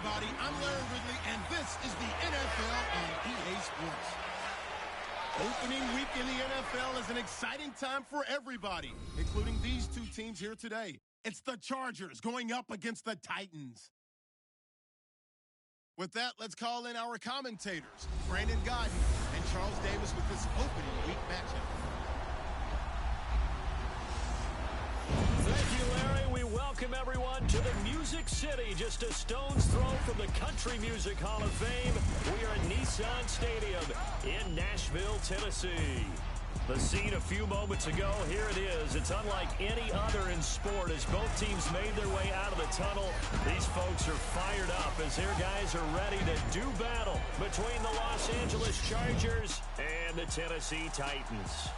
everybody. I'm Larry Ridley, and this is the NFL on EA Sports. Opening week in the NFL is an exciting time for everybody, including these two teams here today. It's the Chargers going up against the Titans. With that, let's call in our commentators, Brandon Gaudin and Charles Davis, with this opening week matchup. Thank you, Larry. We welcome everyone to the Music City, just a stone's throw from the Country Music Hall of Fame. We are at Nissan Stadium in Nashville, Tennessee. The scene a few moments ago, here it is. It's unlike any other in sport as both teams made their way out of the tunnel. These folks are fired up as their guys are ready to do battle between the Los Angeles Chargers and the Tennessee Titans.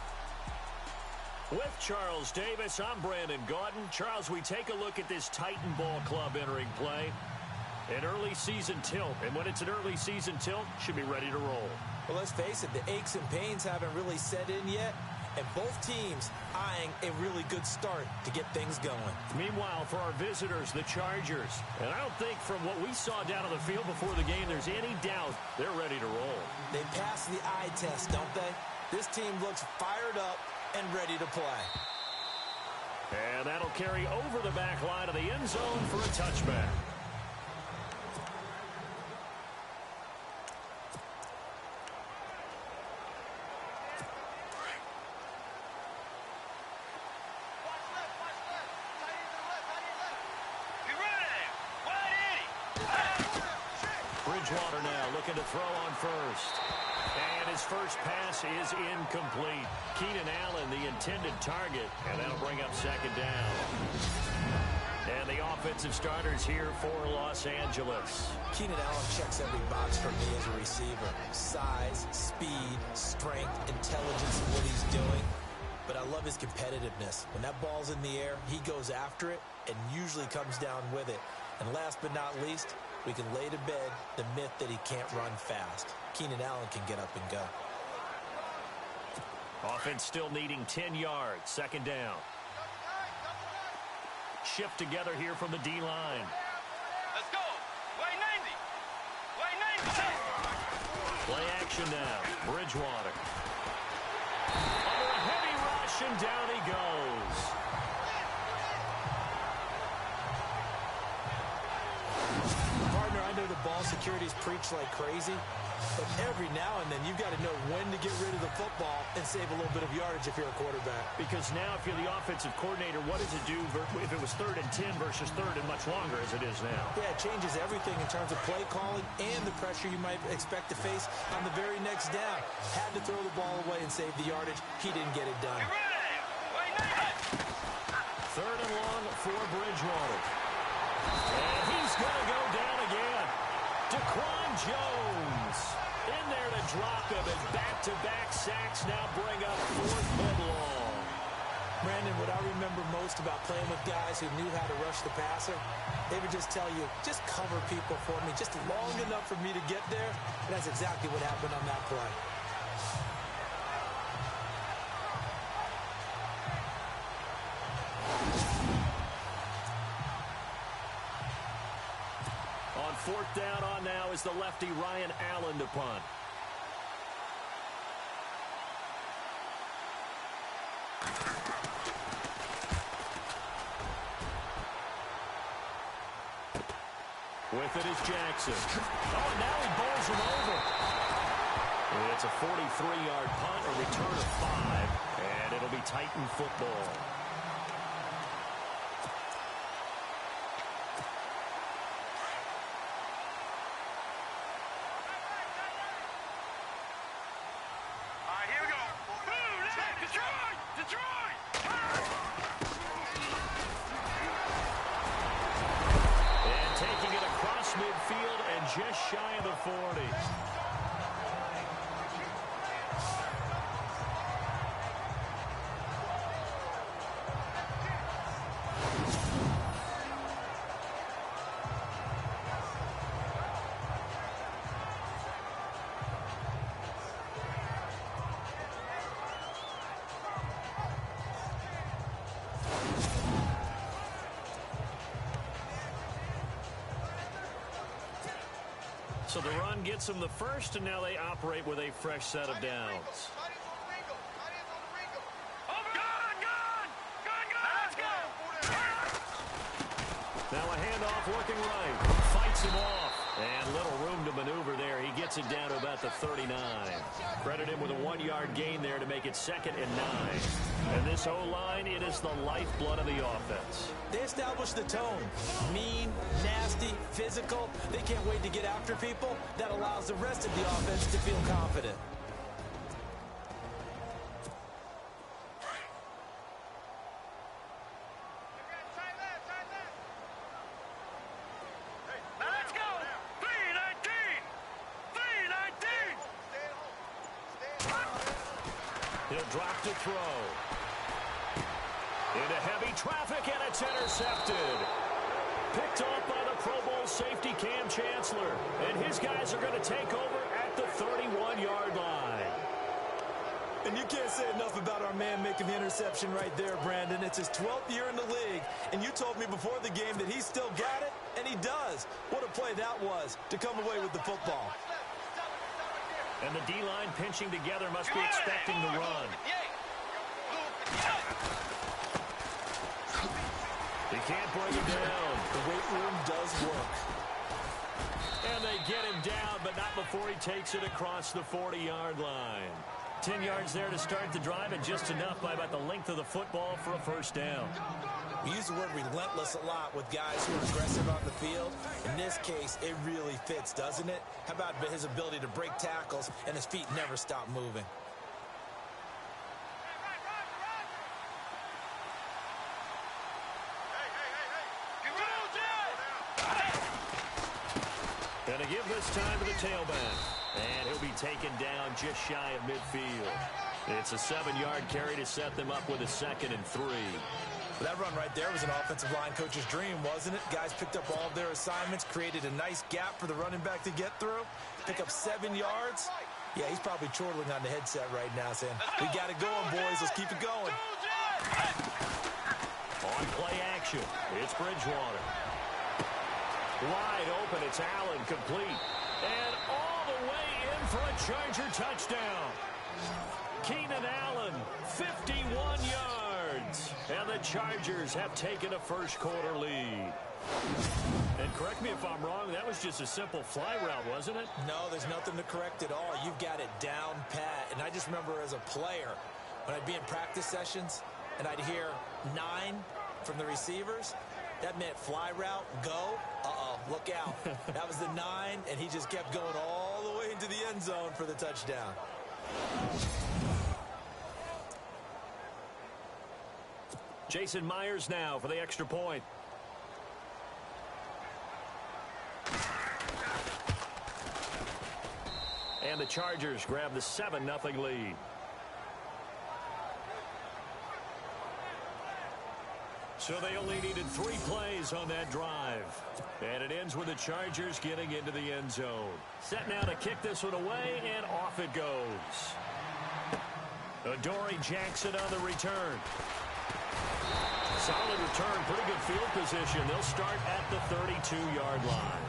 With Charles Davis, I'm Brandon Gaudin. Charles, we take a look at this Titan Ball Club entering play. An early season tilt, and when it's an early season tilt, should be ready to roll. Well, let's face it, the aches and pains haven't really set in yet, and both teams eyeing a really good start to get things going. Meanwhile, for our visitors, the Chargers, and I don't think from what we saw down on the field before the game there's any doubt they're ready to roll. They passed the eye test, don't they? This team looks fired up and ready to play. And that'll carry over the back line of the end zone for a touchback. Bridgewater now looking to throw on first. And his first pass is incomplete. Keenan Allen, the intended target, and that'll bring up second down. And the offensive starters here for Los Angeles. Keenan Allen checks every box for me as a receiver. Size, speed, strength, intelligence in what he's doing. But I love his competitiveness. When that ball's in the air, he goes after it and usually comes down with it. And last but not least, we can lay to bed the myth that he can't run fast. Keenan Allen can get up and go. Offense still needing 10 yards. Second down. Shift together here from the D-line. Let's go. Way 90. Way 90. Play action now. Bridgewater. Under a heavy rush, and down he goes. Partner, I know the ball security's preached like crazy, but every now and then you've got to know when to get rid of the football and save a little bit of yardage if you're a quarterback. Because now if you're the offensive coordinator, what does it do if it was 3rd and 10 versus 3rd and much longer as it is now? Yeah, it changes everything in terms of play calling and the pressure you might expect to face on the very next down. Had to throw the ball away and save the yardage. He didn't get it done. 3rd and long for Bridgewater. And he's going to go down again. Daquan Jones in there to drop him, and back-to-back sacks now bring up 4th and long. Brandon, what I remember most about playing with guys who knew how to rush the passer, they would just tell you, just cover people for me, just long enough for me to get there. And that's exactly what happened on that play. On 4th down on now is the lefty Ryan Allen to punt. With it is Jackson. Oh, and now he bowls him over. It's a 43-yard punt, a return of 5, and it'll be Titan football. Midfield and just shy of the 40. So the run gets them the first, and now they operate with a fresh set of downs. Now a handoff working right. Fights him off. And little room to maneuver there. He gets it down to about the 39. Credit him with a 1-yard gain there to make it 2nd and 9. And this O-line, it is the lifeblood of the offense. They established the tone. Mean, nasty, physical. They can't wait to get after people. That allows the rest of the offense to feel confident. He'll drop to throw. Into heavy traffic, and it's intercepted. Picked off by the Pro Bowl safety Cam Chancellor. And his guys are going to take over at the 31-yard line. And you can't say enough about our man making the interception right there, Brandon. It's his 12th year in the league, and you told me before the game that he still got it, and he does. What a play that was to come away with the football. And the D-line pinching together must be expecting the run. They can't bring him down. The weight room does work. And they get him down, but not before he takes it across the 40-yard line. 10 yards there to start the drive, and just enough by about the length of the football for a first down. We use the word relentless a lot with guys who are aggressive on the field. In this case, it really fits, doesn't it? How about his ability to break tackles and his feet never stop moving? And to give this time to the tailback. And he'll be taken down just shy of midfield. It's a 7-yard carry to set them up with a 2nd and 3. That run right there was an offensive line coach's dream, wasn't it? Guys picked up all of their assignments, created a nice gap for the running back to get through, pick up 7 yards. Yeah, he's probably chortling on the headset right now saying, we got it going, boys. Let's keep it going. On play action, it's Bridgewater. Wide open, it's Allen, complete. And all the way in for a Charger touchdown. Keenan Allen, 51 yards. And the Chargers have taken a first-quarter lead. And correct me if I'm wrong, that was just a simple fly route, wasn't it? No, there's nothing to correct at all. You've got it down pat. And I just remember as a player, when I'd be in practice sessions, and I'd hear 9 from the receivers, that meant fly route, go. Uh-oh, look out. That was the 9, and he just kept going all the way into the end zone for the touchdown. Jason Myers now for the extra point. And the Chargers grab the 7-0 lead. So they only needed 3 plays on that drive. And it ends with the Chargers getting into the end zone. Set now to kick this one away, and off it goes. Adoree Jackson on the return. Solid return, pretty good field position. They'll start at the 32-yard line.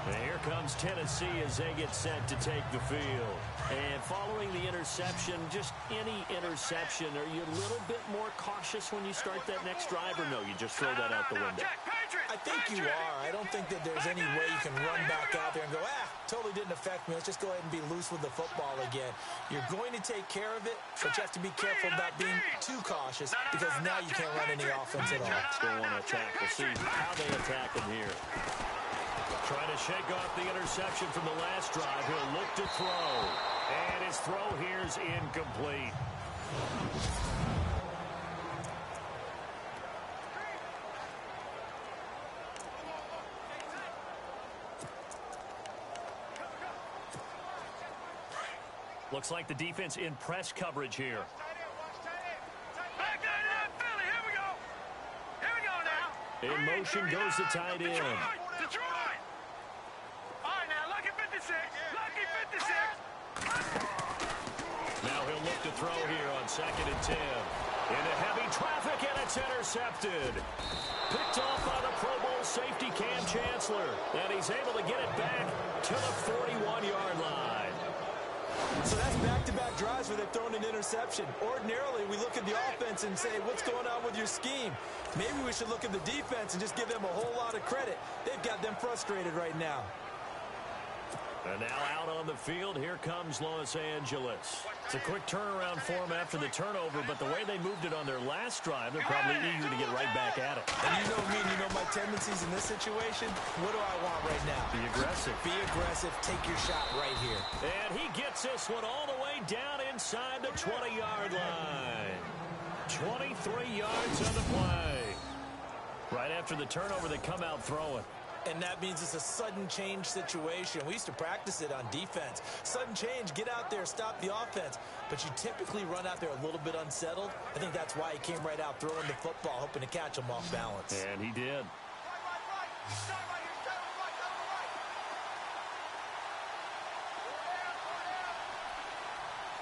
And here comes Tennessee as they get set to take the field. And following the interception, just any interception, are you a little bit more cautious when you start that next drive, or no, you just throw that out the window? I think you are. I don't think that there's any way you can run back out there and go, totally didn't affect me. Let's just go ahead and be loose with the football again. You're going to take care of it, but you have to be careful about being too cautious because now you can't run any offense at all. Still want to attack. We'll see how they attack him here. Trying to shake off the interception from the last drive. He'll look to throw. And his throw here is incomplete. Looks like the defense in press coverage here. In motion goes the tight end. Now he'll look to throw here on 2nd and 10. Into heavy traffic, and it's intercepted. Picked off by the Pro Bowl safety Cam Chancellor. And he's able to get it back to the 41-yard line. So that's back-to-back drives where they've thrown an interception. Ordinarily, we look at the offense and say, what's going on with your scheme? Maybe we should look at the defense and just give them a whole lot of credit. They've got them frustrated right now. And now out on the field, here comes Los Angeles. It's a quick turnaround for them after the turnover, but the way they moved it on their last drive, they're probably eager to get right back at it. And you know me, you know my tendencies in this situation. What do I want right now? Be aggressive. Be aggressive. Take your shot right here. And he gets this one all the way down inside the 20-yard line. 23 yards on the play. Right after the turnover, they come out throwing. And that means it's a sudden change situation. We used to practice it on defense. Sudden change, get out there, stop the offense. But you typically run out there a little bit unsettled. I think that's why he came right out throwing the football, hoping to catch him off balance. And he did.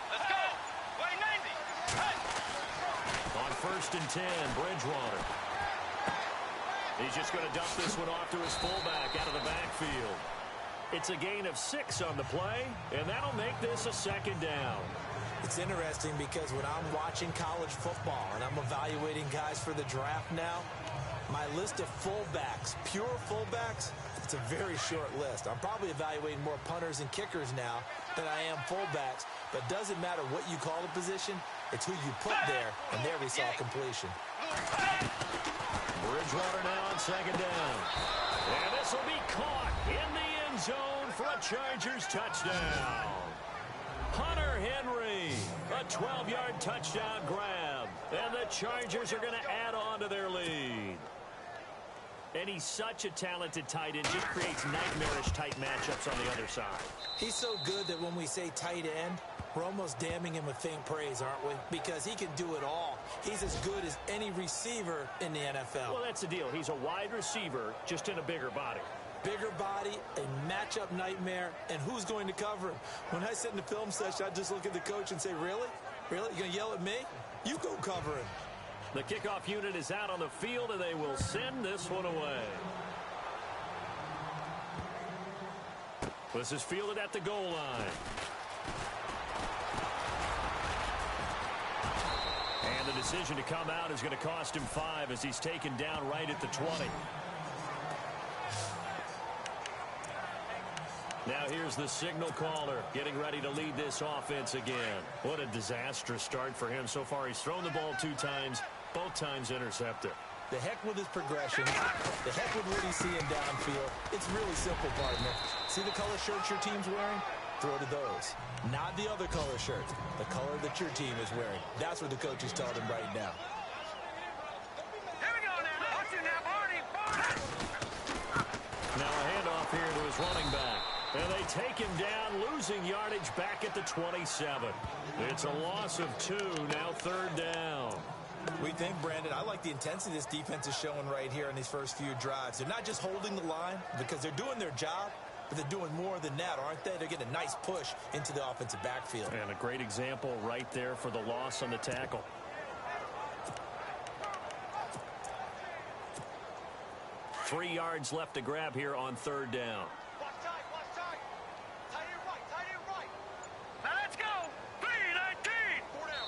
Let's go. Way 90. Hey. On 1st and 10, Bridgewater. He's just going to dump this one off to his fullback out of the backfield. It's a gain of 6 on the play, and that'll make this a 2nd down. It's interesting because when I'm watching college football and I'm evaluating guys for the draft now, my list of fullbacks, pure fullbacks, it's a very short list. I'm probably evaluating more punters and kickers now than I am fullbacks, but it doesn't matter what you call the position, it's who you put there, and there we saw completion. Bridgewater now on 2nd down. And this will be caught in the end zone for a Chargers touchdown. Hunter Henry, a 12-yard touchdown grab. And the Chargers are going to add on to their lead. And he's such a talented tight end, just creates nightmarish tight matchups on the other side. He's so good that when we say tight end, we're almost damning him with faint praise, aren't we? Because he can do it all. He's as good as any receiver in the NFL. Well, that's the deal. He's a wide receiver, just in a bigger body. Bigger body, a matchup nightmare, and who's going to cover him? When I sit in the film session, I just look at the coach and say, really? Really? You're going to yell at me? You go cover him. The kickoff unit is out on the field, and they will send this one away. This is fielded at the goal line. And the decision to come out is going to cost him 5 as he's taken down right at the 20. Now here's the signal caller getting ready to lead this offense again. What a disastrous start for him so far. He's thrown the ball 2 times, both times intercepted. The heck with his progression. The heck with what he's seeing downfield. It's really simple, partner. See the color shirts your team's wearing? Throw to those. Not the other color shirts. The color that your team is wearing. That's what the coach is telling him right now. Here we go now. Watch you now, Barney. Now a handoff here to his running back. And they take him down, losing yardage back at the 27. It's a loss of 2, now 3rd down. We think, Brandon, I like the intensity this defense is showing right here in these first few drives. They're not just holding the line because they're doing their job, but they're doing more than that, aren't they? They're getting a nice push into the offensive backfield. And a great example right there for the loss on the tackle. Three yards left to grab here on 3rd down. Watch tight, watch tight. Tight end right, tight end right. Now let's go. 3-19. 4 down,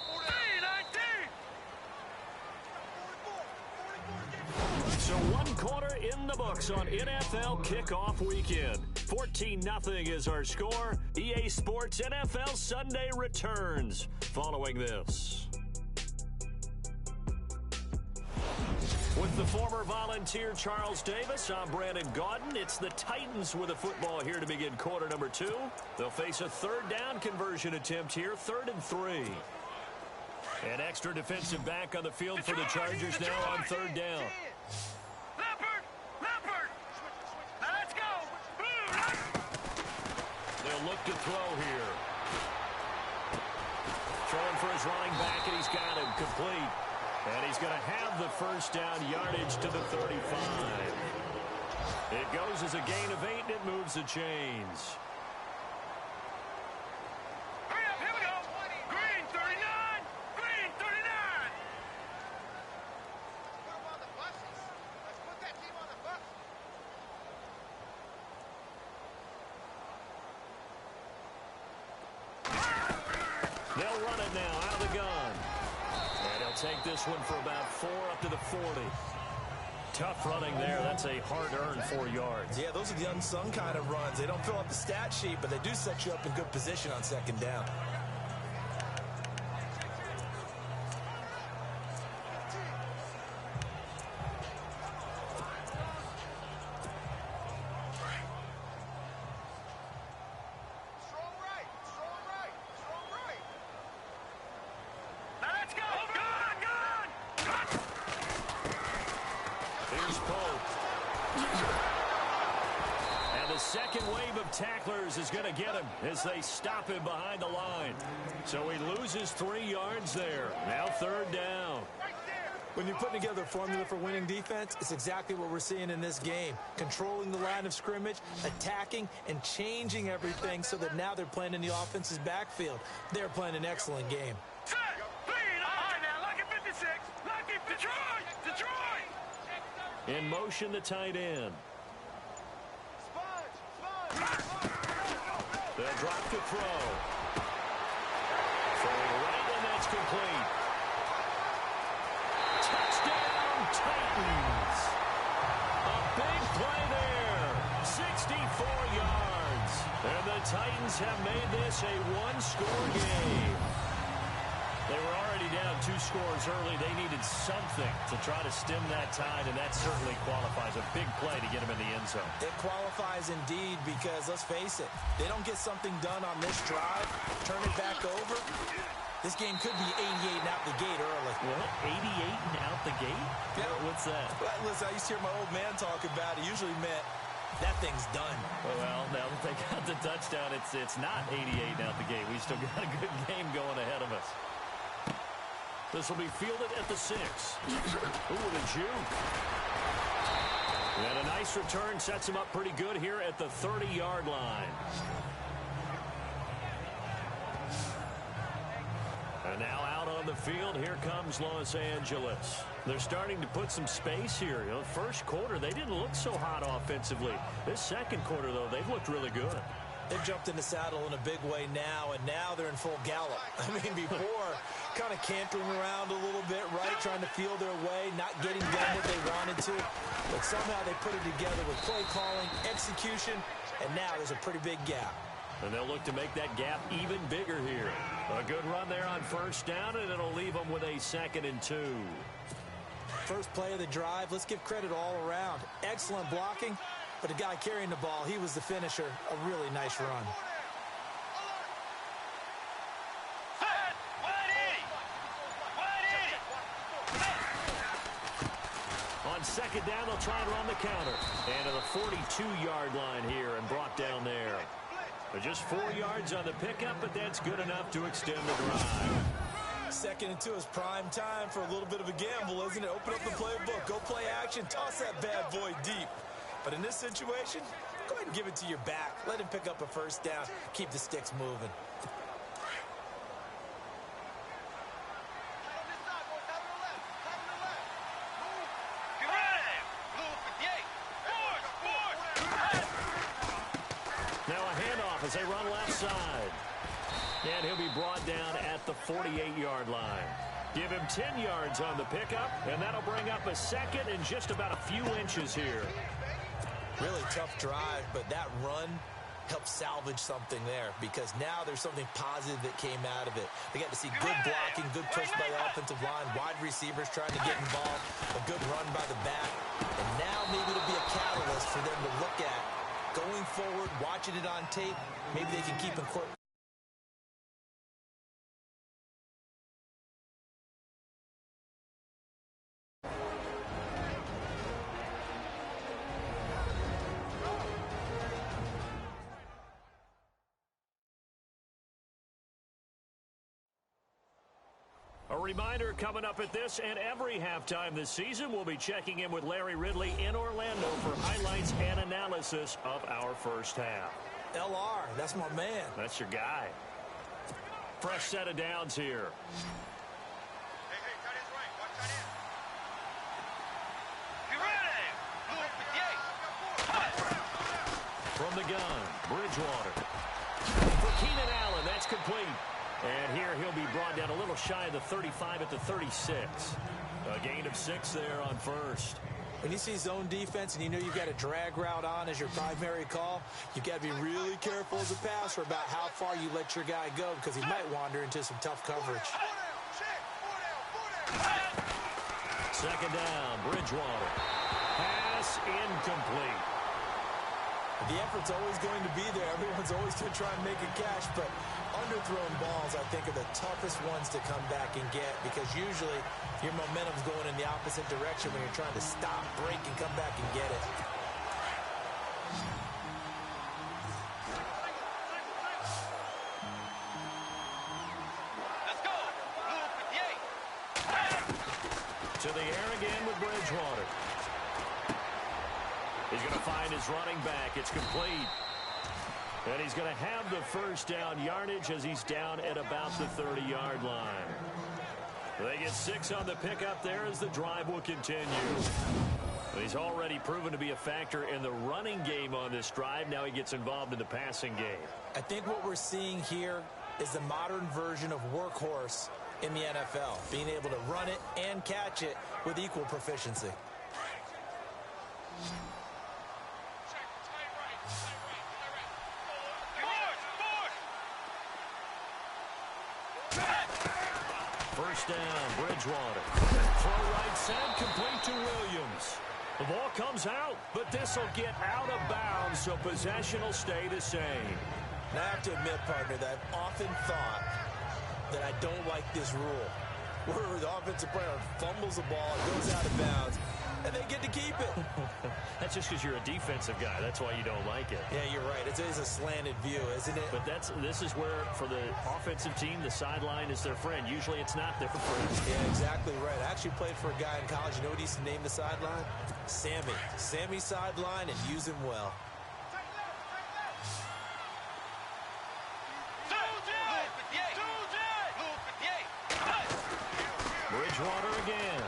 3-19. So 1 quarter in the books on NFL kickoff weekend. 14-0 is our score. EA Sports NFL Sunday returns following this. With the former Volunteer Charles Davis, I'm Brandon Gaudin. It's the Titans with the football here to begin quarter number 2. They'll face a 3rd down conversion attempt here, 3rd and 3. An extra defensive back on the field for the Chargers now on 3rd down. Leopard, Leopard. Now let's go. They'll look to throw here. Throwing for his running back, and he's got him complete. And he's going to have the 1st down yardage to the 35. It goes as a gain of 8, and it moves the chains. Hurry up, here we go. Green 39, Green 39. to run it now out of the gun. And he'll take this one for about 4 up to the 40. Tough running there. That's a hard-earned 4 yards. Yeah, those are the unsung kind of runs. They don't fill up the stat sheet, but they do set you up in good position on second down. Second wave of tacklers is going to get him as they stop him behind the line. So he loses 3 yards there. Now 3rd down. When you're putting together a formula for winning defense, it's exactly what we're seeing in this game. Controlling the line of scrimmage, attacking, and changing everything so that now they're playing in the offense's backfield. They're playing an excellent game. Set! Lead! All right, now, lucky 56. Lucky Detroit! Detroit! In motion, the tight end. They'll drop to throw. Throwing right, and that's complete. Touchdown, Titans. A big play there. 64 yards. And the Titans have made this a one-score game. They were already down 2 scores early. They needed something to try to stem that tide, and that certainly qualifies. A big play to get them in the end zone. It qualifies indeed because, let's face it, they don't get something done on this drive, turn it back over. This game could be 88 and out the gate early. What? 88 and out the gate? Yeah. What's that? Well, listen, I used to hear my old man talk about it. Usually meant that thing's done. Well, now that they got the touchdown, it's not 88 and out the gate. We still got a good game going ahead of us. This will be fielded at the 6. Ooh, the juke. And a nice return sets him up pretty good here at the 30-yard line. And now out on the field, here comes Los Angeles. They're starting to put some space here. You know, first quarter, they didn't look so hot offensively. This second quarter, though, they've looked really good. They've jumped in the saddle in a big way now, and now they're in full gallop. I mean, before, kind of cantering around a little bit, right, trying to feel their way, not getting done what they wanted to. But somehow they put it together with play calling, execution, and now there's a pretty big gap. And they'll look to make that gap even bigger here. A good run there on first down, and it'll leave them with a 2nd and 2. First play of the drive, let's give credit all around. Excellent blocking. But the guy carrying the ball, he was the finisher. A really nice run. Set! 180! On second down, they'll try and run the counter. And to the 42-yard line here and brought down there. But just 4 yards on the pickup, but that's good enough to extend the drive. 2nd and 2 is prime time for a little bit of a gamble, isn't it? Open up the playbook, go play action, toss that bad boy deep. But in this situation, go ahead and give it to your back. Let him pick up a first down. Keep the sticks moving. Now a handoff as they run left side. And he'll be brought down at the 48-yard line. Give him 10 yards on the pickup, and that'll bring up a 2nd and just about a few inches here. Really tough drive, but that run helped salvage something there because now there's something positive that came out of it. They got to see good blocking, good push by the offensive line, wide receivers trying to get involved, a good run by the back, and now maybe it'll be a catalyst for them to look at going forward, watching it on tape. Maybe they can keep incorporating. A reminder coming up at this and every halftime this season, we'll be checking in with Larry Ridley in Orlando for highlights and analysis of our first half. LR, that's my man. That's your guy. Fresh set of downs here. Hey, tight end's right. Watch tight end. Be ready. Blue 58. From the gun, Bridgewater. For Keenan Allen, that's complete. And here he'll be brought down a little shy of the 35 at the 36. A gain of 6 there on first. When you see zone defense and you know you've got a drag route on as your primary call, you've got to be really careful as a passer about how far you let your guy go because he might wander into some tough coverage. Second down, Bridgewater. Pass incomplete. The effort's always going to be there. Everyone's always going to try and make a catch, but underthrown balls, I think, are the toughest ones to come back and get because usually your momentum's going in the opposite direction when you're trying to stop, break, and come back and get it. Let's go. Luke, To the air again with Bridgewater. He's going to find his running back. It's complete. And he's going to have the first down yardage as he's down at about the 30-yard line. They get 6 on the pickup there as the drive will continue. He's already proven to be a factor in the running game on this drive. Now he gets involved in the passing game. I think what we're seeing here is the modern version of workhorse in the NFL, being able to run it and catch it with equal proficiency. First down, Bridgewater. Throw right side, complete to Williams. The ball comes out, but this will get out of bounds, so possession will stay the same. Now, I have to admit, partner, that I've often thought that I don't like this rule, where the offensive player fumbles the ball, it goes out of bounds, and they get to keep it. That's just because you're a defensive guy. That's why you don't like it. Yeah, you're right. It is a slanted view, isn't it? But this is where, for the offensive team, the sideline is their friend. Usually it's not their friend. Yeah, exactly right. I actually played for a guy in college. You know what he used to name the sideline? Sammy. Sammy sideline, and use him well. Bridgewater again.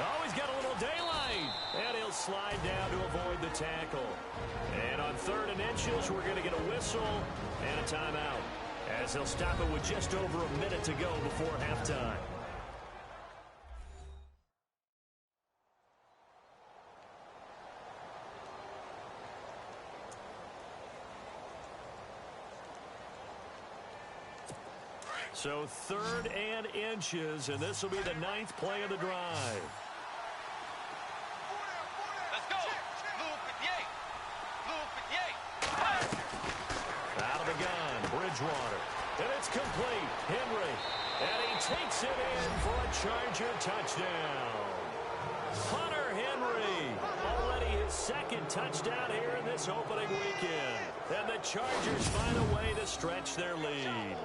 Oh, he's got a little daylight. And he'll slide down to avoid the tackle. And on 3rd and inches, we're going to get a whistle and a timeout, as he'll stop it with just over a minute to go before halftime. So 3rd and inches, and this will be the 9th play of the drive. Let's go. Luke, Out of the gun, Bridgewater. And it's complete. Henry. And he takes it in for a Charger touchdown. Hunter Henry. Already his 2nd touchdown here in this opening weekend. And the Chargers find a way to stretch their lead.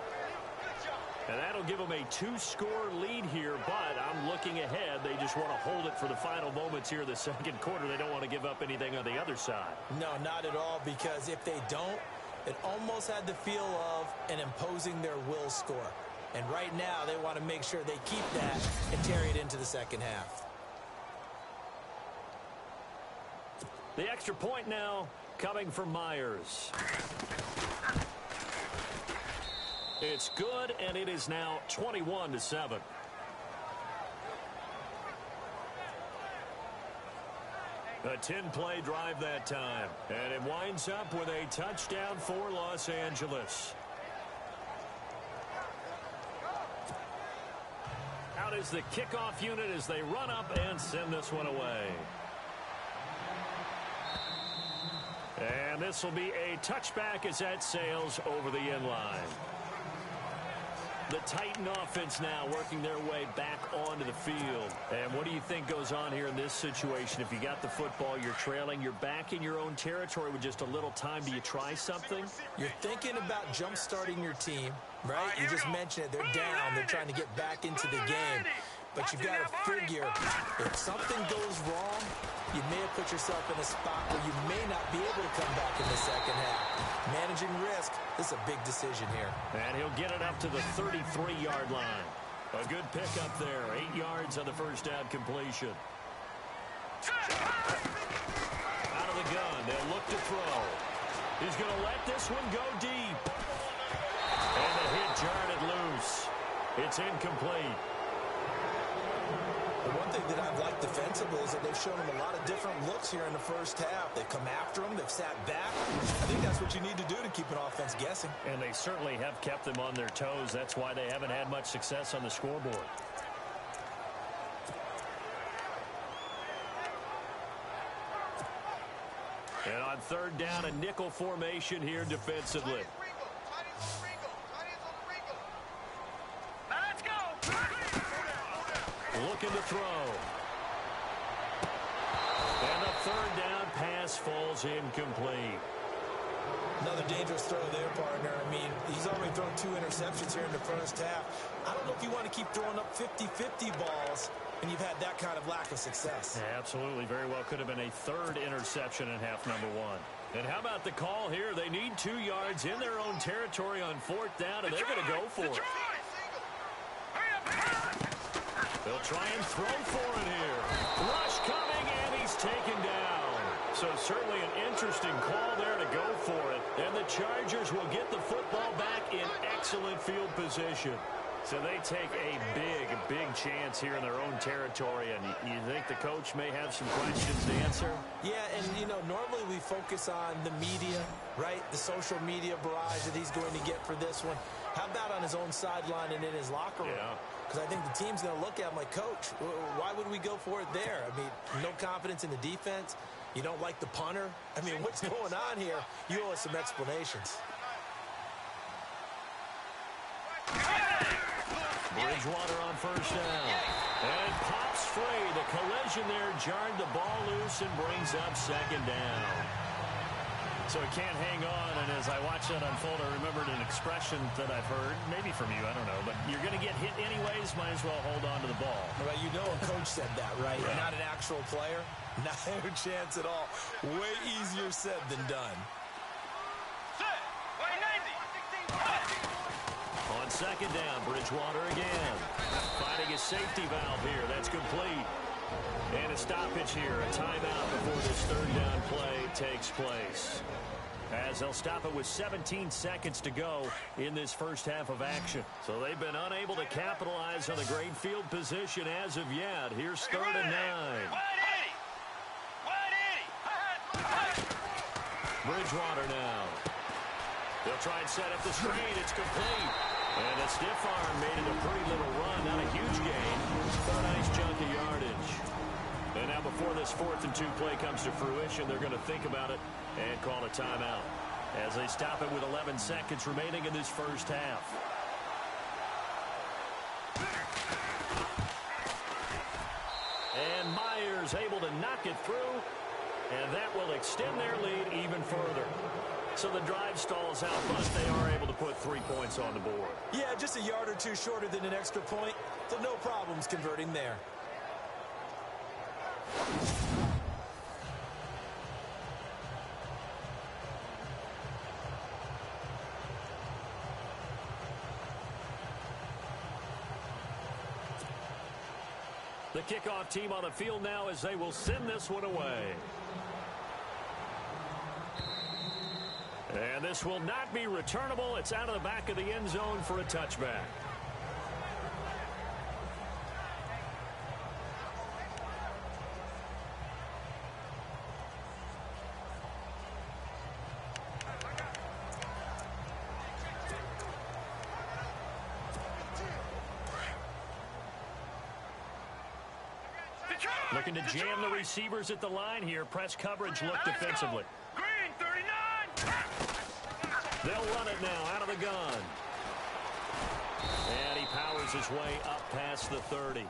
And that'll give them a 2-score lead here, but I'm looking ahead. They just want to hold it for the final moments here in the 2nd quarter. They don't want to give up anything on the other side. No, not at all, because if they don't, it almost had the feel of an imposing their will score. And right now, they want to make sure they keep that and carry it into the 2nd half. The extra point now coming from Myers. It's good, and it is now 21-7. A 10-play drive that time. And it winds up with a touchdown for Los Angeles. Out is the kickoff unit as they run up and send this one away. And this will be a touchback as that sails over the end line. The Titan offense now working their way back onto the field. And what do you think goes on here in this situation? If you got the football, you're trailing, you're back in your own territory with just a little time. Do you try something? You're thinking about jump-starting your team, right? You just mentioned it. They're down. They're trying to get back into the game. But you've got to figure, if something goes wrong, you may have put yourself in a spot where you may not be able to come back in the 2nd half. Managing risk, this is a big decision here. And he'll get it up to the 33-yard line. A good pickup there. 8 yards on the first down completion. Out of the gun. They'll look to throw. He's going to let this one go deep. Turn it loose. It's incomplete. The one thing that I've liked defensively is that they've shown him a lot of different looks here in the first half. They've come after him. They've sat back. I think that's what you need to do to keep an offense guessing. And they certainly have kept them on their toes. That's why they haven't had much success on the scoreboard. And on third down, a nickel formation here defensively. Looking to throw. And the third down pass falls incomplete. Another dangerous throw there, partner. I mean, he's already thrown 2 interceptions here in the first half. I don't know if you want to keep throwing up 50-50 balls when you've had that kind of lack of success. Yeah, absolutely. Very well could have been a third interception in half number 1. And how about the call here? They need 2 yards in their own territory on fourth down, and they're going to go for it. They'll try and throw for it here. Rush coming, and he's taken down. So certainly an interesting call there to go for it. And the Chargers will get the football back in excellent field position. So they take a big chance here in their own territory. And you think the coach may have some questions to answer? Yeah, and, you know, normally we focus on the media, right? The social media barrage that he's going to get for this one. How about on his own sideline and in his locker room? Yeah. Because I think the team's going to look at him like, Coach, why would we go for it there? I mean, no confidence in the defense. You don't like the punter. I mean, what's going on here? You owe us some explanations. Bridgewater on first down. And pops free. The collision there jarred the ball loose and brings up second down. So it can't hang on, and as I watch that unfold, I remembered an expression that I've heard, maybe from you, I don't know, but you're going to get hit anyways, might as well hold on to the ball. Well, you know a coach said that, right? Yeah. Not an actual player. Not a chance at all. Way easier said than done. On second down, Bridgewater again. Finding a safety valve here. That's complete. And a stoppage here, a timeout before this third down play takes place. As they'll stop it with 17 seconds to go in this first half of action. So they've been unable to capitalize on the great field position as of yet. Here's third and 9. Bridgewater now. They'll try and set up the screen. It's complete. And a stiff arm made it a pretty little run. Not a huge gain, but a nice chunk of yardage. And now before this 4th and 2 play comes to fruition, they're going to think about it and call a timeout as they stop it with 11 seconds remaining in this first half. And Myers able to knock it through, and that will extend their lead even further. So the drive stalls out, but they are able to put 3 points on the board. Yeah, just a yard or two shorter than an extra point, so no problems converting there. The kickoff team on the field now as they will send this one away. And this will not be returnable. It's out of the back of the end zone for a touchback. Looking to jam the receivers at the line here. Press coverage look defensively. Green, 39. They'll run it now out of the gun. And he powers his way up past the 30.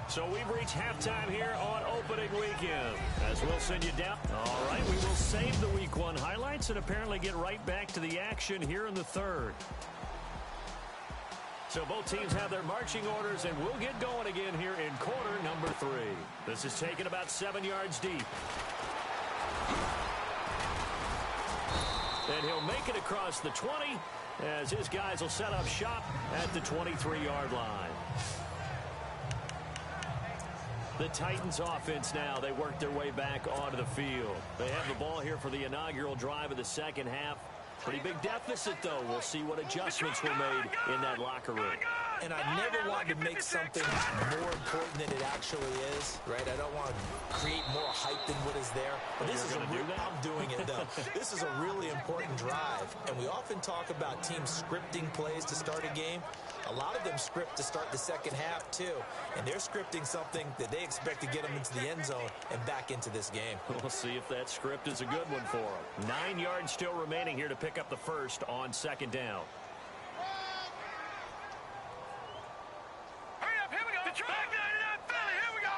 So we've reached halftime here on opening weekend. As we'll send you down. All right, we will save the week 1 highlights and apparently get right back to the action here in the 3rd. So both teams have their marching orders, and we'll get going again here in quarter number 3. This is taken about 7 yards deep. And he'll make it across the 20 as his guys will set up shop at the 23-yard line. The Titans offense now, they work their way back onto the field. They have the ball here for the inaugural drive of the second half. Pretty big deficit, though. We'll see what adjustments were made in that locker room. And I never want to make something more important than it actually is, right? I don't want to create more hype than what is there. But this is I'm doing it, though. This is a really important drive. And we often talk about teams scripting plays to start a game. A lot of them script to start the second half, too. And they're scripting something that they expect to get them into the end zone and back into this game. We'll see if that script is a good one for them. 9 yards still remaining here to pick up the first on second down. Hurry up, here we go. Back 99 Philly, here we go.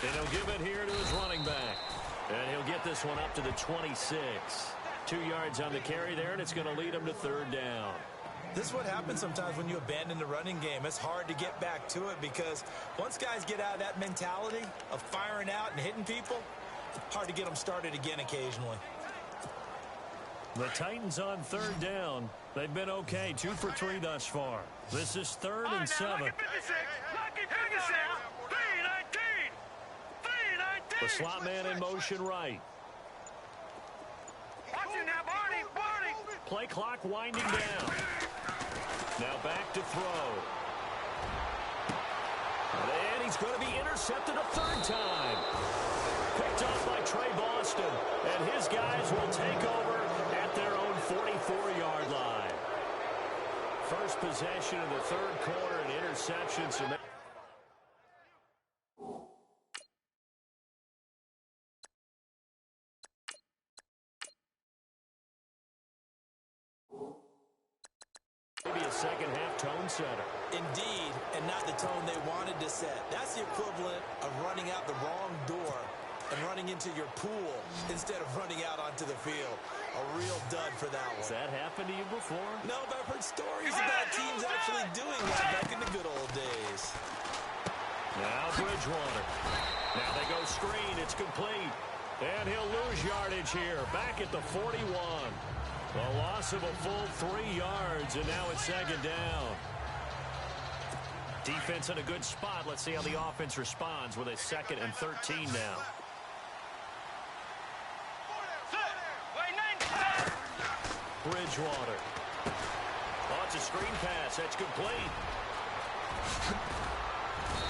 And he'll give it here to his running back. And he'll get this one up to the 26. 2 yards on the carry there, and it's going to lead him to third down. This is what happens sometimes when you abandon the running game. It's hard to get back to it because once guys get out of that mentality of firing out and hitting people, it's hard to get them started again occasionally. The Titans on third down. They've been okay, 2 for 3 thus far. This is 3rd and 7. The slot man in motion right. Play clock winding down. Now back to throw. And he's going to be intercepted a third time. Picked off by Trey Boston. And his guys will take over at their own 44-yard line. First possession of the third quarter, an interception. So maybe a second-half tone setter. Indeed, and not the tone they wanted to set. That's the equivalent of running out the wrong door and running into your pool instead of running out onto the field. A real dud for that one. Has that happened to you before? No, but I've heard stories about teams actually doing that back in the good old days. Now Bridgewater. Now they go screen. It's complete. And he'll lose yardage here. Back at the 41. A loss of a full 3 yards, and now it's second down. Defense in a good spot. Let's see how the offense responds with a 2nd and 13 now. Bridgewater. Oh, it's a screen pass. That's complete.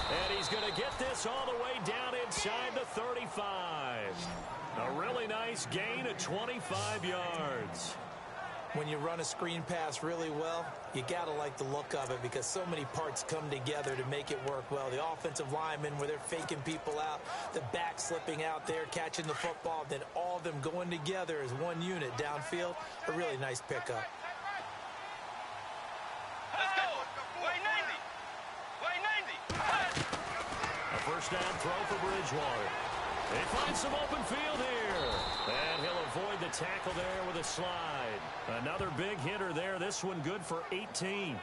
And he's going to get this all the way down inside the 35. A really nice gain of 25 yards. When you run a screen pass really well, you got to like the look of it because so many parts come together to make it work well. The offensive linemen where they're faking people out, the back slipping out there, catching the football, then all of them going together as one unit downfield. A really nice pickup. Let's go. Way 90. A first down throw for Bridgewater. They find some open field here. And he'll avoid the tackle there with a slide. Another big hitter there. This one good for 18.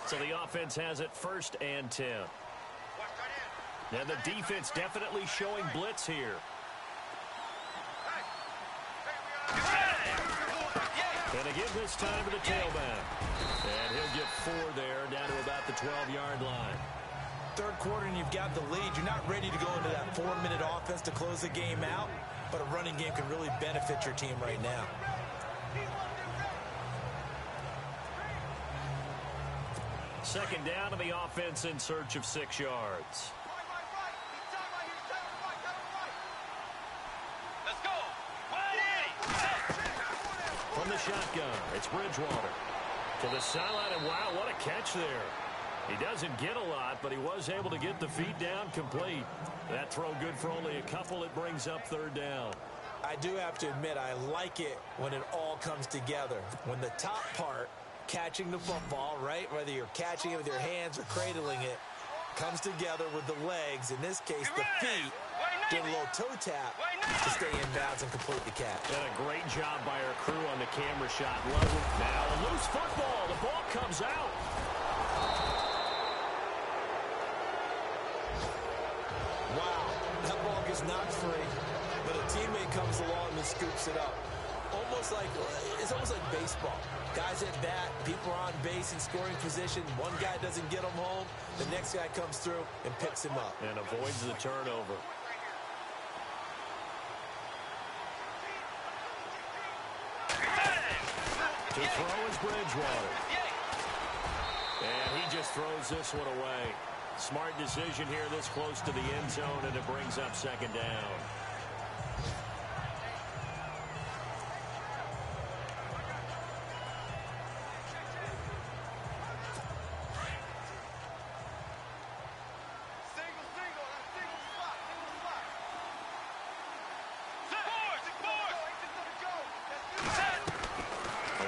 So the offense has it 1st and 10. And the defense definitely showing blitz here. And again this time to the tailback. And he'll get 4 there down to about the 12-yard line. Third quarter and you've got the lead. You're not ready to go into that 4-minute offense to close the game out, but a running game can really benefit your team right now. Second down to the offense in search of 6 yards. Let's go. From the shotgun, it's Bridgewater. To the sideline, and wow, what a catch there. He doesn't get a lot, but he was able to get the feet down complete. That throw good for only a couple. It brings up third down. I do have to admit, I like it when it all comes together. When the top part, catching the football, right, whether you're catching it with your hands or cradling it, comes together with the legs, in this case the feet, get a little toe tap to stay in bounds and complete the catch. And a great job by our crew on the camera shot. Love it. Now a loose football. The ball comes out. Wow, that ball gets knocked free, but a teammate comes along and scoops it up. It's almost like baseball. Guys at bat, people are on base in scoring position. One guy doesn't get him home. The next guy comes through and picks him up. And avoids the turnover. To throw is Bridgewater. And he just throws this one away. Smart decision here this close to the end zone, and it brings up second down.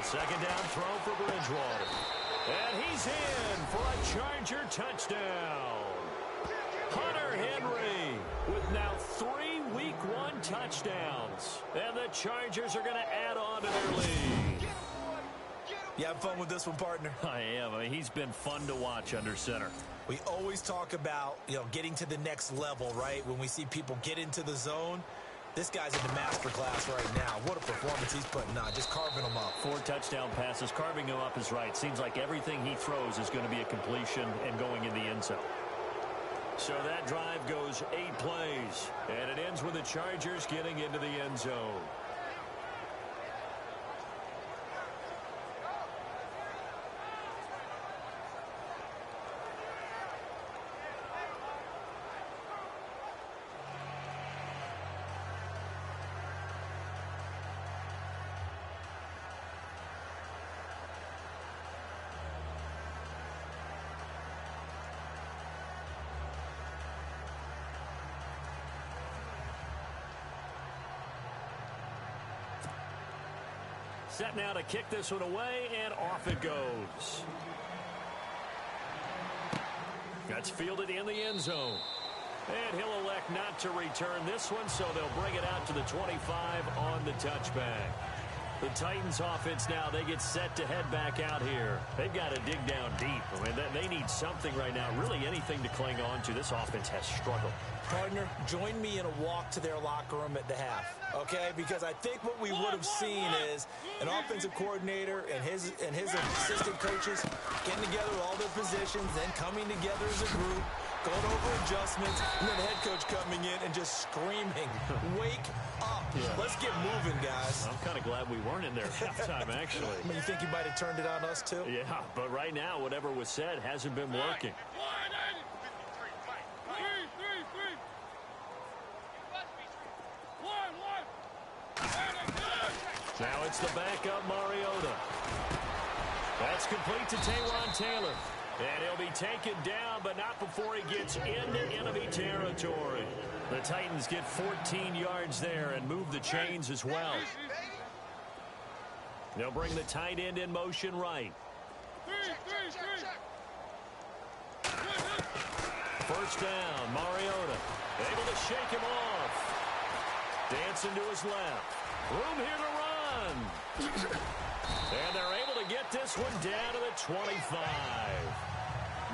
Second down throw for Bridgewater. And he's in for a Charger touchdown. Hunter Henry with now 3 Week 1 touchdowns. And the Chargers are going to add on to their lead. You have fun with this one, partner? I am. I mean, he's been fun to watch under center. We always talk about, getting to the next level, right? When we see people get into the zone. This guy's in the masterclass right now. What a performance he's putting on, just carving them up. 4 touchdown passes, carving him up is right. Seems like everything he throws is going to be a completion and going in the end zone. So that drive goes 8 plays, and it ends with the Chargers getting into the end zone. Set now to kick this one away, and off it goes. That's fielded in the end zone. And he'll elect not to return this one, so they'll bring it out to the 25 on the touchback. The Titans offense now, they get set to head back out here. They've got to dig down deep. I mean, they need something right now, really anything to cling on to. This offense has struggled. Partner, join me in a walk to their locker room at the half, okay? Because I think what we would have seen is an offensive coordinator and his assistant coaches getting together all their positions, then coming together as a group, going over adjustments, and then the head coach coming in and just screaming, wake up. Yeah. Let's get moving, guys. I'm kind of glad we weren't in there at halftime, actually. I mean, you think you might have turned it on us, too? Yeah, but right now, whatever was said hasn't been working. Now it's the backup, Mariota. That's complete to Taywan Taylor. And he'll be taken down, but not before he gets into enemy territory. The Titans get 14 yards there and move the chains as well. They'll bring the tight end in motion right. First down, Mariota. Able to shake him off. Dancing to his left. Room here to run. And they're able to get this one down to the 25.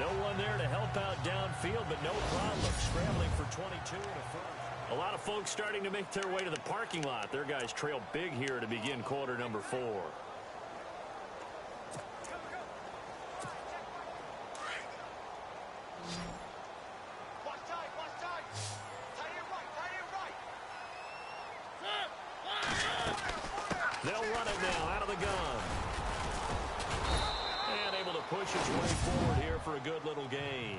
No one there to help out downfield, but no problem scrambling for 22 and a first. A lot of folks starting to make their way to the parking lot. Their guys trail big here to begin quarter number 4. They'll run it now out of the gun. And able to push his way forward here for a good little gain.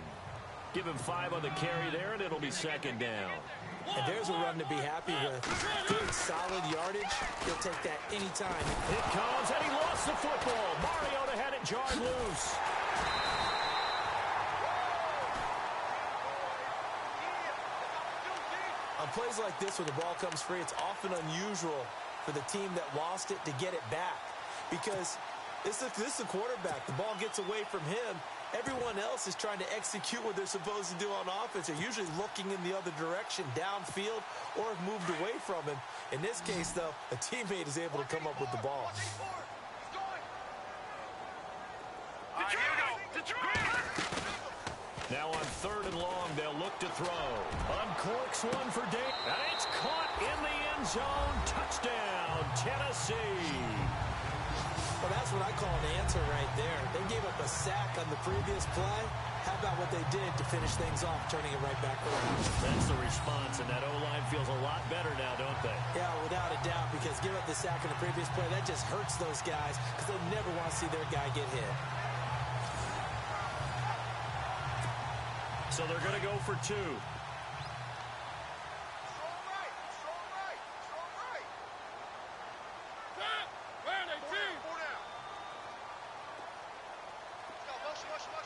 Give him 5 on the carry there, and it'll be second down. And there's a run to be happy with. Good, solid yardage. He'll take that anytime. It comes, and he lost the football. Mariota had it jarred loose. On plays like this, where the ball comes free, it's often unusual for the team that lost it to get it back. Because this is the quarterback. The ball gets away from him. Everyone else is trying to execute what they're supposed to do on offense. They're usually looking in the other direction, downfield, or have moved away from him. In this case, though, a teammate is able to come up with the ball. Now on 3rd and long, they'll look to throw. Uncorks one for Dave. And it's caught in the end zone. Touchdown, Tennessee. Well, that's what I call an answer right there. They gave up a sack on the previous play. How about what they did to finish things off, turning it right back around? That's the response, and that O-line feels a lot better now, don't they? Yeah, without a doubt, because give up the sack in the previous play, that just hurts those guys because they never want to see their guy get hit. So they're going to go for 2.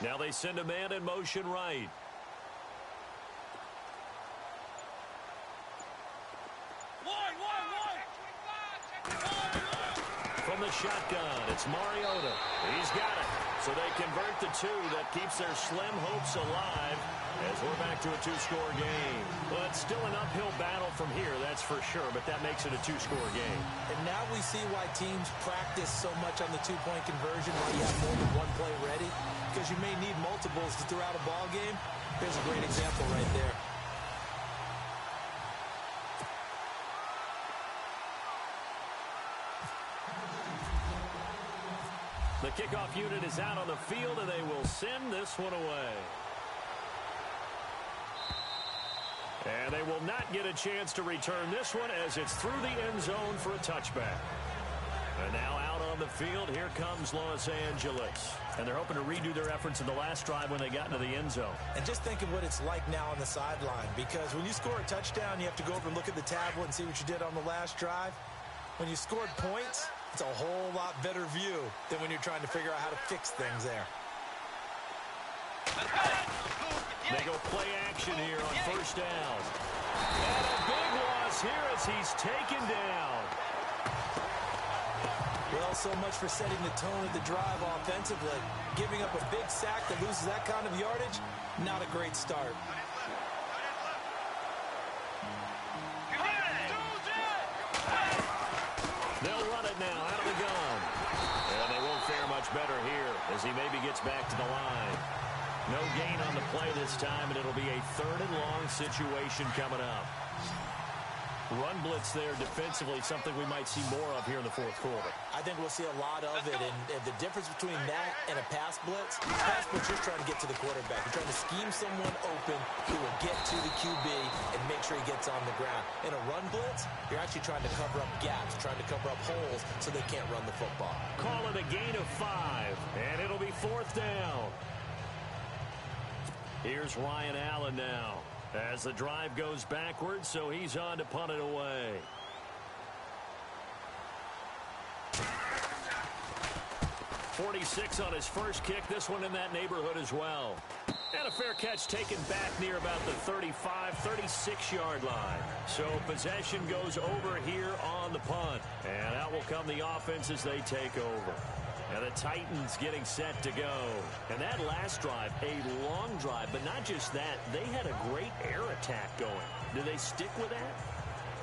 Now they send a man in motion right. From the shotgun, it's Mariota. He's got it. So they convert the 2. That keeps their slim hopes alive as we're back to a 2-score game. Well, it's still an uphill battle from here, that's for sure, but that makes it a 2-score game. And now we see why teams practice so much on the 2-point conversion, why you have more than one play ready, because you may need multiples to throw out a ball game. Here's a great example right there. The kickoff unit is out on the field, and they will send this one away. And they will not get a chance to return this one as it's through the end zone for a touchback. And now out on the field, here comes Los Angeles. And they're hoping to redo their efforts in the last drive when they got into the end zone. And just think of what it's like now on the sideline, because when you score a touchdown, you have to go over and look at the tablet and see what you did on the last drive. When you scored points, it's a whole lot better view than when you're trying to figure out how to fix things there. They go play action here on first down. And a big loss here as he's taken down. Well, so much for setting the tone of the drive offensively. Giving up a big sack that loses that kind of yardage, not a great start. They'll run it now out of the gun. And they won't fare much better here as he maybe gets back to the line. No gain on the play this time, and it'll be a 3rd and long situation coming up. Run blitz there defensively, something we might see more of here in the 4th quarter. I think we'll see a lot of it, and the difference between that and a pass blitz, you're trying to get to the quarterback. You're trying to scheme someone open who will get to the QB and make sure he gets on the ground. In a run blitz, you're actually trying to cover up gaps, trying to cover up holes so they can't run the football. Call it a gain of 5, and it'll be 4th down. Here's Ryan Allen now as the drive goes backwards, so he's on to punt it away. .46 on his first kick. This one in that neighborhood as well. And a fair catch taken back near about the 35, 36-yard line. So possession goes over here on the punt. And out will come the offense as they take over. And the Titans getting set to go. And that last drive, a long drive, but not just that. They had a great air attack going. Do they stick with that?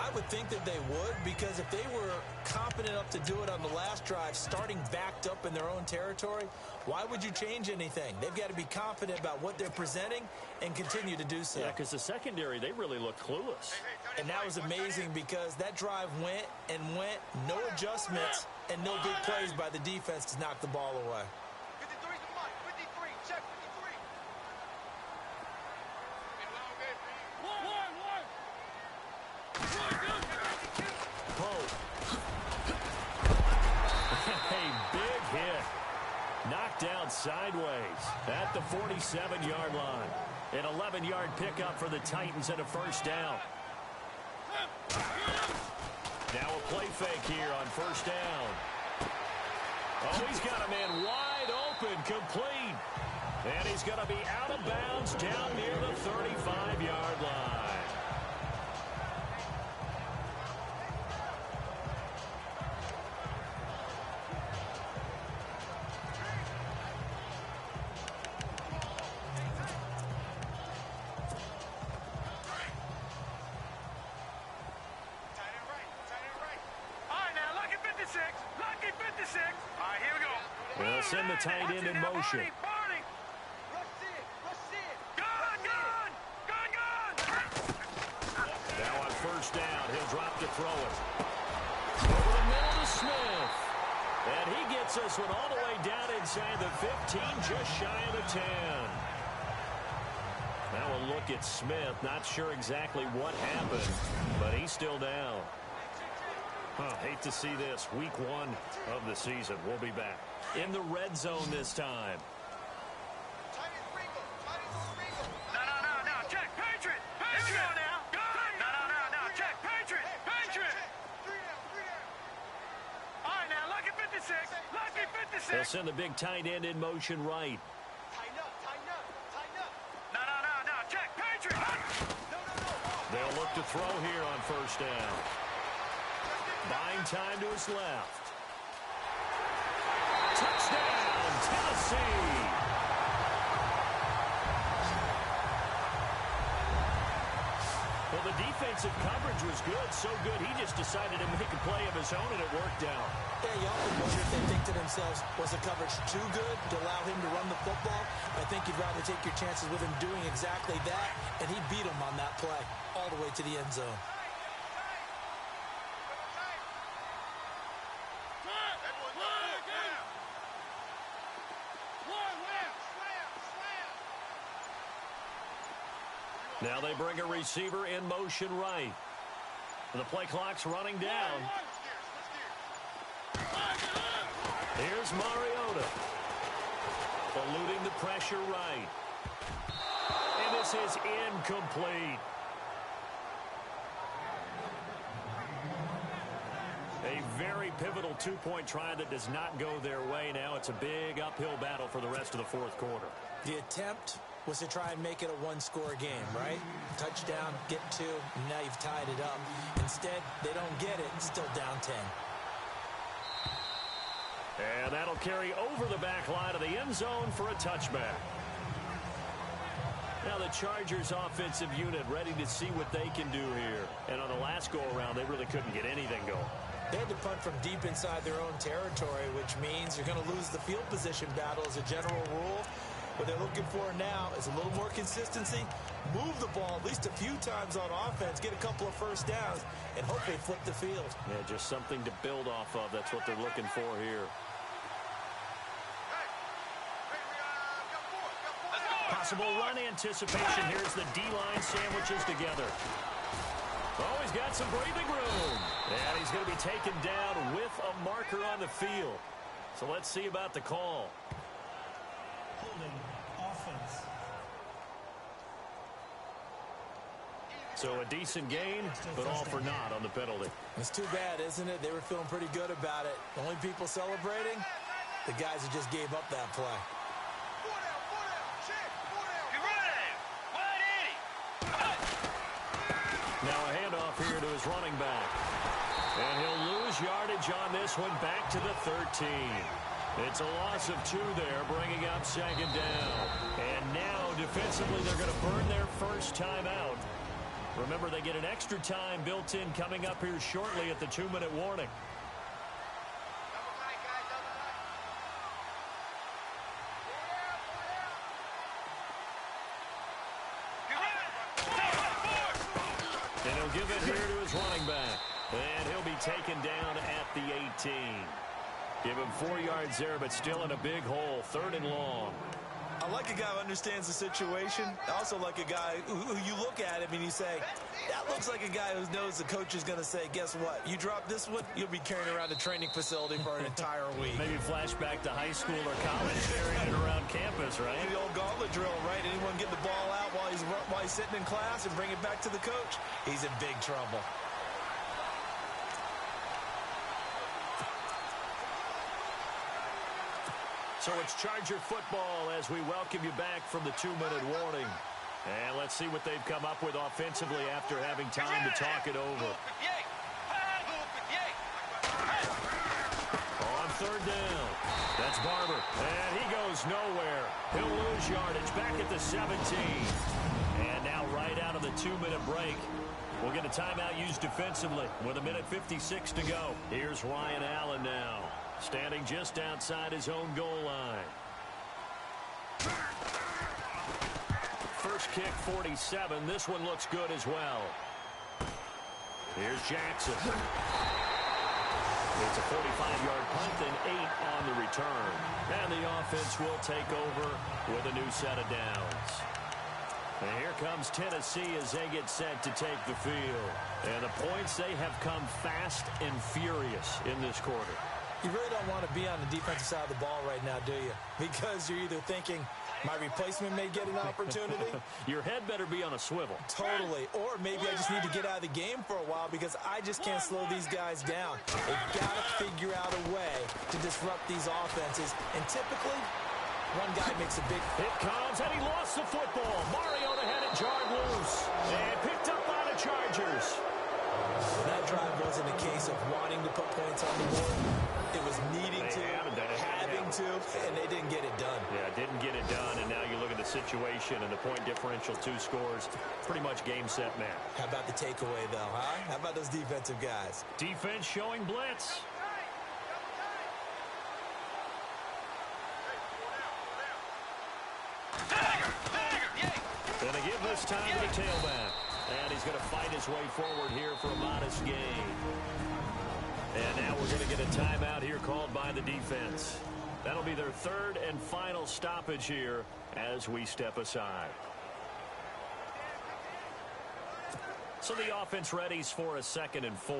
I would think that they would, because if they were competent enough to do it on the last drive, starting backed up in their own territory, why would you change anything? They've got to be confident about what they're presenting and continue to do so. Yeah, because the secondary, they really look clueless. And that was amazing because that drive went and went, no adjustments, and no big plays by the defense to knock the ball away. 53's the mark. 53. Check 53. Pope. A big hit. Knocked down sideways at the 47-yard line. An 11-yard pickup for the Titans and a first down. Now a play fake here on first down. Oh, he's got a man wide open, complete. And he's going to be out of bounds down near the 35-yard line. They'll send the tight end in motion. Now on first down, he'll drop to throw it. Over the middle to Smith. And he gets this one all the way down inside the 15, just shy of the 10. Now a look at Smith. Not sure exactly what happened, but he's still down. Hate to see this. Week 1 of the season. We'll be back in the red zone this time. No. Check. Patriot. Here we go now. No. Check. Patriot. Three down. All right, now, lucky 56. Lucky 56. They'll send the big tight end in motion right. Tighten up. No. Check. Patriot. No. They'll look to throw here on first down. Buying time to his left. Touchdown, Tennessee. Well, the defensive coverage was good, so good he just decided to make a play of his own, and it worked out. Yeah, you often wonder if they think to themselves, was the coverage too good to allow him to run the football? I think you'd rather take your chances with him doing exactly that, and he beat him on that play all the way to the end zone. Now they bring a receiver in motion right. The play clock's running down. Here's Mariota. Eluding the pressure right. And this is incomplete. A very pivotal two-point try that does not go their way. Now it's a big uphill battle for the rest of the fourth quarter. The attempt was to try and make it a one-score game, right? Touchdown, get 2, and now you've tied it up. Instead, they don't get it, still down 10. And that'll carry over the back line of the end zone for a touchback. Now the Chargers offensive unit ready to see what they can do here. And on the last go-around, they really couldn't get anything going. They had to punt from deep inside their own territory, which means you're going to lose the field position battle as a general rule. What they're looking for now is a little more consistency, move the ball at least a few times on offense, get a couple of first downs, and hope they flip the field. Yeah, just something to build off of. That's what they're looking for here. Possible run anticipation. Here's the D-line sandwiches together. Oh, he's got some breathing room. And he's going to be taken down with a marker on the field. So let's see about the call. Offense. So a decent gain, but all for naught on the penalty. It's too bad, isn't it? They were feeling pretty good about it. The only people celebrating, the guys who just gave up that play. Now a handoff here to his running back. And he'll lose yardage on this one, back to the 13. It's a loss of 2 there, bringing up second down. And now, defensively, they're going to burn their first time out. Remember, they get an extra time built in coming up here shortly at the 2-minute warning. And he'll give it here to his running back. And he'll be taken down at the 18. Give him 4 yards there, but still in a big hole. 3rd and long. I like a guy who understands the situation. I also like a guy who you look at him and you say, that looks like a guy who knows the coach is going to say, guess what? You drop this one, you'll be carrying around a training facility for an entire week. Maybe flashback to high school or college, carrying it around campus, right? The old gauntlet drill, right? Anyone get the ball out while he's sitting in class and bring it back to the coach? He's in big trouble. So it's Charger football as we welcome you back from the 2-minute warning. And let's see what they've come up with offensively after having time to talk it over. On 3rd down, that's Barber. And he goes nowhere. He'll lose yardage back at the 17. And now right out of the 2-minute break, we'll get a timeout used defensively with 1:56 to go. Here's Ryan Allen now, standing just outside his own goal line. First kick, 47. This one looks good as well. Here's Jackson. It's a 45-yard punt and 8 on the return. And the offense will take over with a new set of downs. And here comes Tennessee as they get set to take the field. And the points, they have come fast and furious in this quarter. You really don't want to be on the defensive side of the ball right now, do you? Because you're either thinking, my replacement may get an opportunity. Your head better be on a swivel. Totally. Or maybe I just need to get out of the game for a while because I just can't slow these guys down. They've got to figure out a way to disrupt these offenses. And typically, one guy makes a big... It comes, and he lost the football. Mariota had it jarred loose and picked up by the Chargers. That drive wasn't a case of wanting to put points on the board. It was needing to, having to, and they didn't get it done. Yeah, didn't get it done, and now you look at the situation and the point differential, 2 scores, pretty much game, set, match. How about the takeaway, though, huh? How about those defensive guys? Defense showing blitz. Going to give this time to the tailback. And he's going to fight his way forward here for a modest gain. And now we're going to get a timeout here called by the defense. That'll be their 3rd and final stoppage here as we step aside. So the offense readies for a 2nd and 4.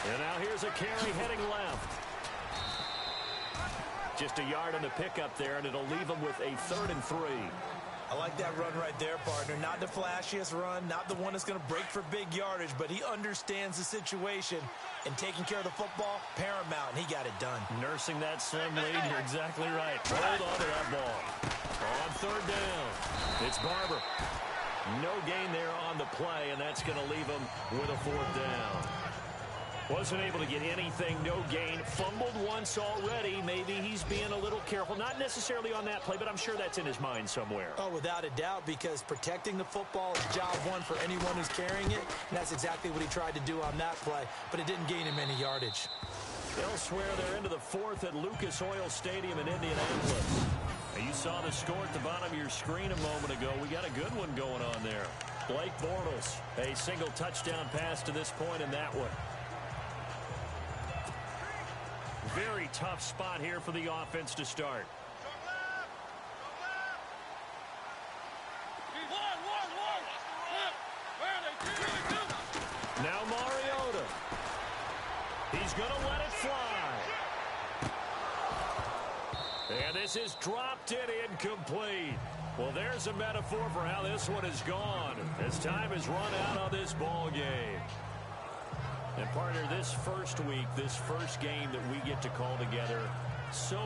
And now here's a carry heading left. Just a yard on the pickup there, and it'll leave them with a 3rd and 3. I like that run right there, partner. Not the flashiest run, not the one that's going to break for big yardage, but he understands the situation, and taking care of the football, paramount, and he got it done. Nursing that slim lead, you're exactly right. Hold on to that ball. On 3rd down, it's Barber. No gain there on the play, and that's going to leave him with a 4th down. Wasn't able to get anything, no gain. Fumbled once already. Maybe he's being a little careful. Not necessarily on that play, but I'm sure that's in his mind somewhere. Oh, without a doubt, because protecting the football is job one for anyone who's carrying it. And that's exactly what he tried to do on that play, but it didn't gain him any yardage. Elsewhere, they're into the 4th at Lucas Oil Stadium in Indianapolis. Now, you saw the score at the bottom of your screen a moment ago. We got a good one going on there. Blake Bortles, a single touchdown pass to this point in that one. Very tough spot here for the offense to start. Now Mariota. He's going to let it fly. And this is dropped in incomplete. Well, there's a metaphor for how this one is gone as time has run out on this ball game. And partner, this first week, this first game that we get to call together, so